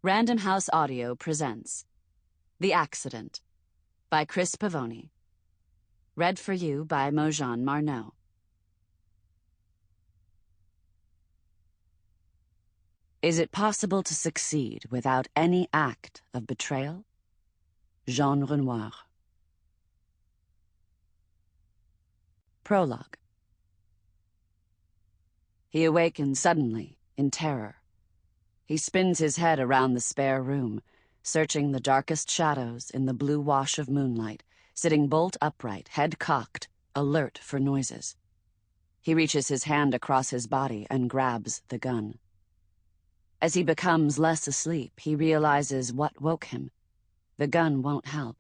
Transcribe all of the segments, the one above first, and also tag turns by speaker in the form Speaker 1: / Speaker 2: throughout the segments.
Speaker 1: Random House Audio presents The Accident by Chris Pavone. Read for you by Mozhan Marnò. Is it possible to succeed without any act of betrayal? Jean Renoir. Prologue. He awakens suddenly, in terror. He spins his head around the spare room, searching the darkest shadows in the blue wash of moonlight, sitting bolt upright, head cocked, alert for noises. He reaches his hand across his body and grabs the gun. As he becomes less asleep, he realizes what woke him. The gun won't help.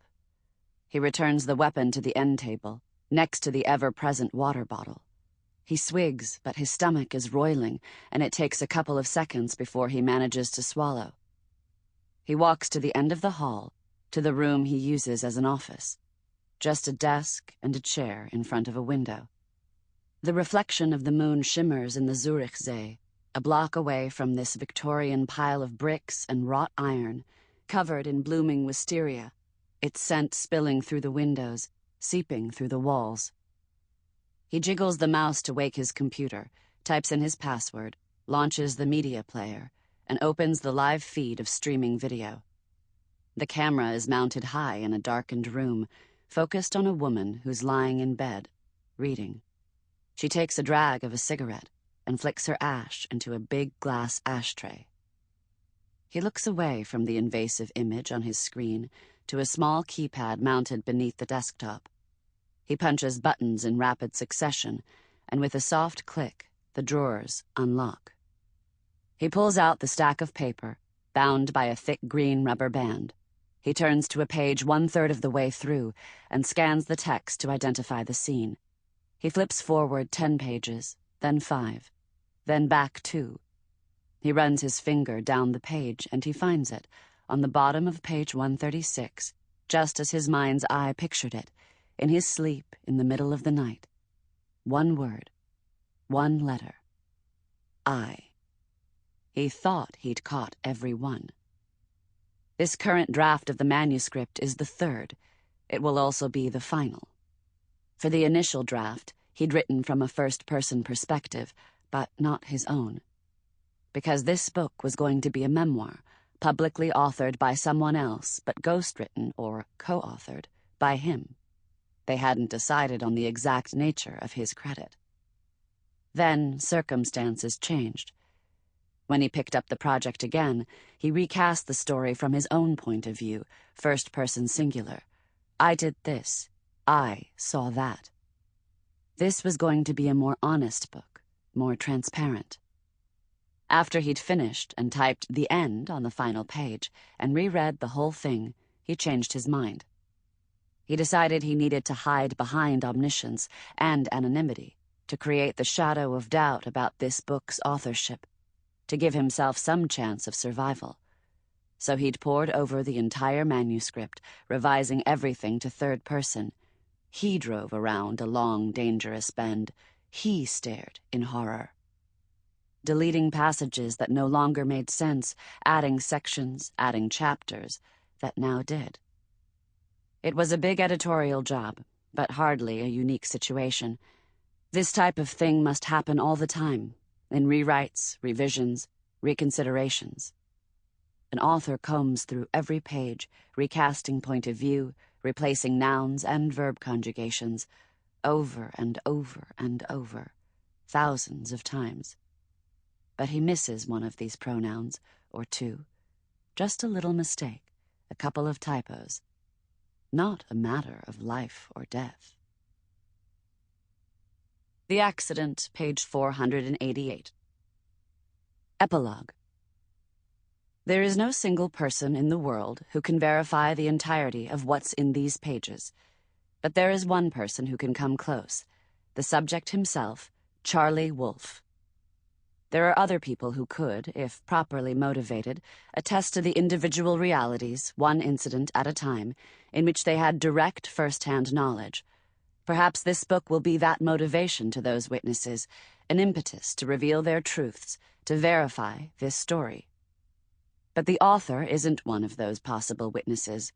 Speaker 1: He returns the weapon to the end table, next to the ever-present water bottle. He swigs, but his stomach is roiling, and it takes a couple of seconds before he manages to swallow. He walks to the end of the hall, to the room he uses as an office. Just a desk and a chair in front of a window. The reflection of the moon shimmers in the Zurich See, a block away from this Victorian pile of bricks and wrought iron, covered in blooming wisteria, its scent spilling through the windows, seeping through the walls. He jiggles the mouse to wake his computer, types in his password, launches the media player, and opens the live feed of streaming video. The camera is mounted high in a darkened room, focused on a woman who's lying in bed, reading. She takes a drag of a cigarette and flicks her ash into a big glass ashtray. He looks away from the invasive image on his screen to a small keypad mounted beneath the desktop. He punches buttons in rapid succession, and with a soft click, the drawers unlock. He pulls out the stack of paper, bound by a thick green rubber band. He turns to a page 1/3 of the way through and scans the text to identify the scene. He flips forward 10 pages, then 5, then back 2. He runs his finger down the page and he finds it, on the bottom of page 136, just as his mind's eye pictured it, in his sleep in the middle of the night. One word, one letter. I. He thought he'd caught every one. This current draft of the manuscript is the 3rd. It will also be the final. For the initial draft, he'd written from a first-person perspective, but not his own. Because this book was going to be a memoir, publicly authored by someone else, but ghostwritten or co-authored by him. They hadn't decided on the exact nature of his credit. Then circumstances changed. When he picked up the project again, he recast the story from his own point of view, first-person singular. I did this. I saw that. This was going to be a more honest book, more transparent. After he'd finished and typed the end on the final page and reread the whole thing, he changed his mind. He decided he needed to hide behind omniscience and anonymity to create the shadow of doubt about this book's authorship, to give himself some chance of survival. So he'd pored over the entire manuscript, revising everything to 3rd person. He drove around a long, dangerous bend. He stared in horror. Deleting passages that no longer made sense, adding sections, adding chapters that now did. It was a big editorial job, but hardly a unique situation. This type of thing must happen all the time, in rewrites, revisions, reconsiderations. An author combs through every page, recasting point of view, replacing nouns and verb conjugations, over and over and over, thousands of times. But he misses one of these pronouns, or 2. Just a little mistake, a couple of typos. Not a matter of life or death. The Accident, page 488. Epilogue. There is no single person in the world who can verify the entirety of what's in these pages, but there is one person who can come close, the subject himself, Charlie Wolfe. There are other people who could, if properly motivated, attest to the individual realities, one incident at a time, in which they had direct first-hand knowledge. Perhaps this book will be that motivation to those witnesses, an impetus to reveal their truths, to verify this story. But the author isn't one of those possible witnesses,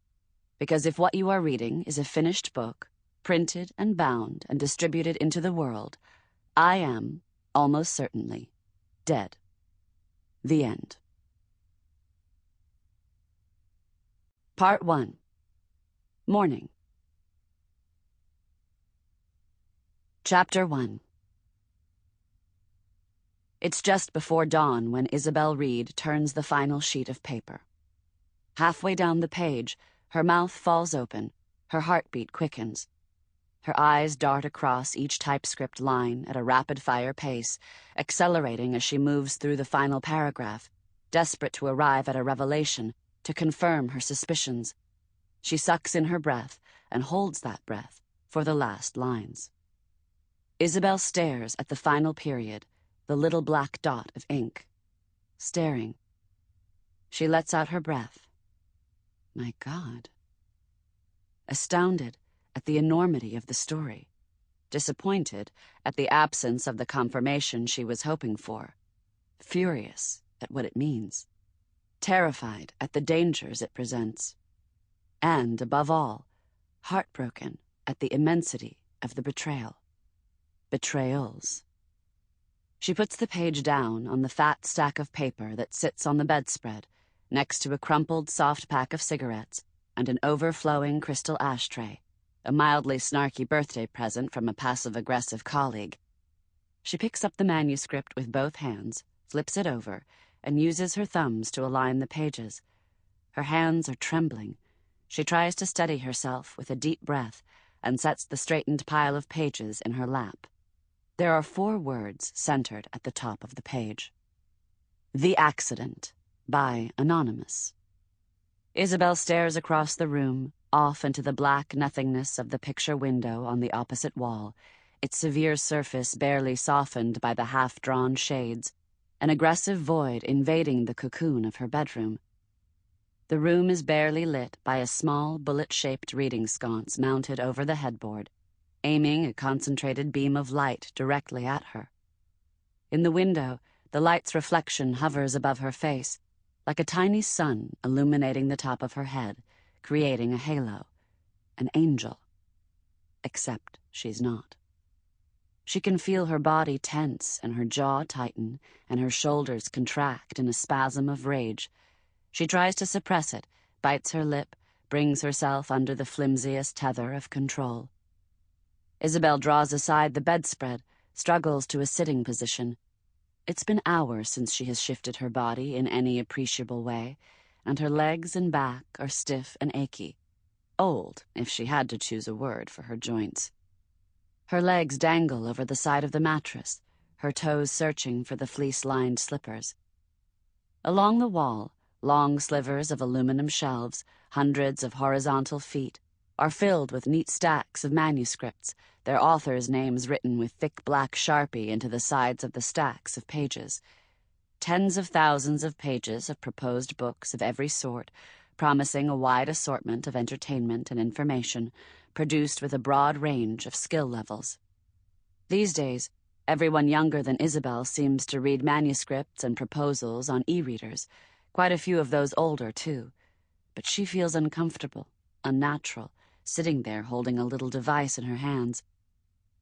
Speaker 1: because if what you are reading is a finished book, printed and bound and distributed into the world, I am, almost certainly, dead. The end. Part 1. Morning. Chapter 1. It's just before dawn when Isabel Reed turns the final sheet of paper. Halfway down the page, her mouth falls open, her heartbeat quickens. Her eyes dart across each typescript line at a rapid-fire pace, accelerating as she moves through the final paragraph, desperate to arrive at a revelation, to confirm her suspicions. She sucks in her breath and holds that breath for the last lines. Isabel stares at the final period, the little black dot of ink. Staring. She lets out her breath. My God. Astounded at the enormity of the story. Disappointed at the absence of the confirmation she was hoping for. Furious at what it means. Terrified at the dangers it presents. And, above all, heartbroken at the immensity of the betrayal. Betrayals. She puts the page down on the fat stack of paper that sits on the bedspread, next to a crumpled soft pack of cigarettes and an overflowing crystal ashtray, a mildly snarky birthday present from a passive-aggressive colleague. She picks up the manuscript with both hands, flips it over, and uses her thumbs to align the pages. Her hands are trembling. She tries to steady herself with a deep breath and sets the straightened pile of pages in her lap. There are 4 words centered at the top of the page. The Accident, by Anonymous. Isabel stares across the room, off into the black nothingness of the picture window on the opposite wall, its severe surface barely softened by the half-drawn shades, an aggressive void invading the cocoon of her bedroom. The room is barely lit by a small, bullet-shaped reading sconce mounted over the headboard, aiming a concentrated beam of light directly at her. In the window, the light's reflection hovers above her face, like a tiny sun illuminating the top of her head, creating a halo. An angel. Except she's not. She can feel her body tense and her jaw tighten and her shoulders contract in a spasm of rage. She tries to suppress it, bites her lip, brings herself under the flimsiest tether of control. Isabel draws aside the bedspread, struggles to a sitting position. It's been hours since she has shifted her body in any appreciable way, and her legs and back are stiff and achy. Old, if she had to choose a word for her joints. Her legs dangle over the side of the mattress, her toes searching for the fleece-lined slippers. Along the wall, long slivers of aluminum shelves, hundreds of horizontal feet, are filled with neat stacks of manuscripts, their authors' names written with thick black Sharpie into the sides of the stacks of pages. Tens of thousands of pages of proposed books of every sort, promising a wide assortment of entertainment and information, produced with a broad range of skill levels. These days, everyone younger than Isabel seems to read manuscripts and proposals on e-readers, quite a few of those older, too. But she feels uncomfortable, unnatural, sitting there holding a little device in her hands.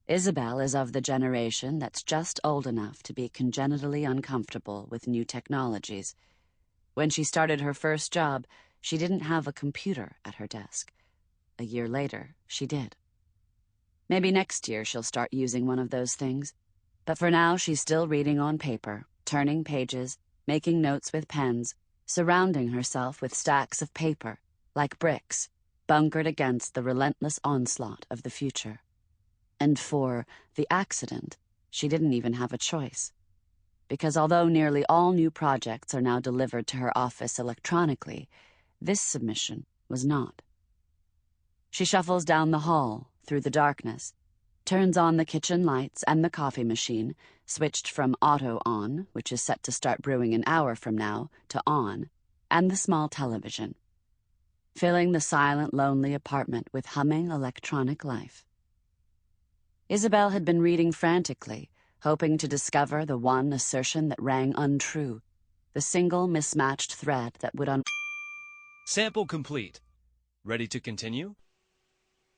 Speaker 1: Isabel is of the generation that's just old enough to be congenitally uncomfortable with new technologies. When she started her first job, she didn't have a computer at her desk. A year later, she did. Maybe next year she'll start using one of those things, but for now she's still reading on paper, turning pages, making notes with pens, surrounding herself with stacks of paper, like bricks, bunkered against the relentless onslaught of the future. And for the accident, she didn't even have a choice. Because although nearly all new projects are now delivered to her office electronically, this submission was not. She shuffles down the hall, through the darkness, turns on the kitchen lights and the coffee machine, switched from auto on, which is set to start brewing an hour from now, to on, and the small television, filling the silent, lonely apartment with humming electronic life. Isabel had been reading frantically, hoping to discover the one assertion that rang untrue, the single mismatched thread that would
Speaker 2: Sample complete. Ready to continue?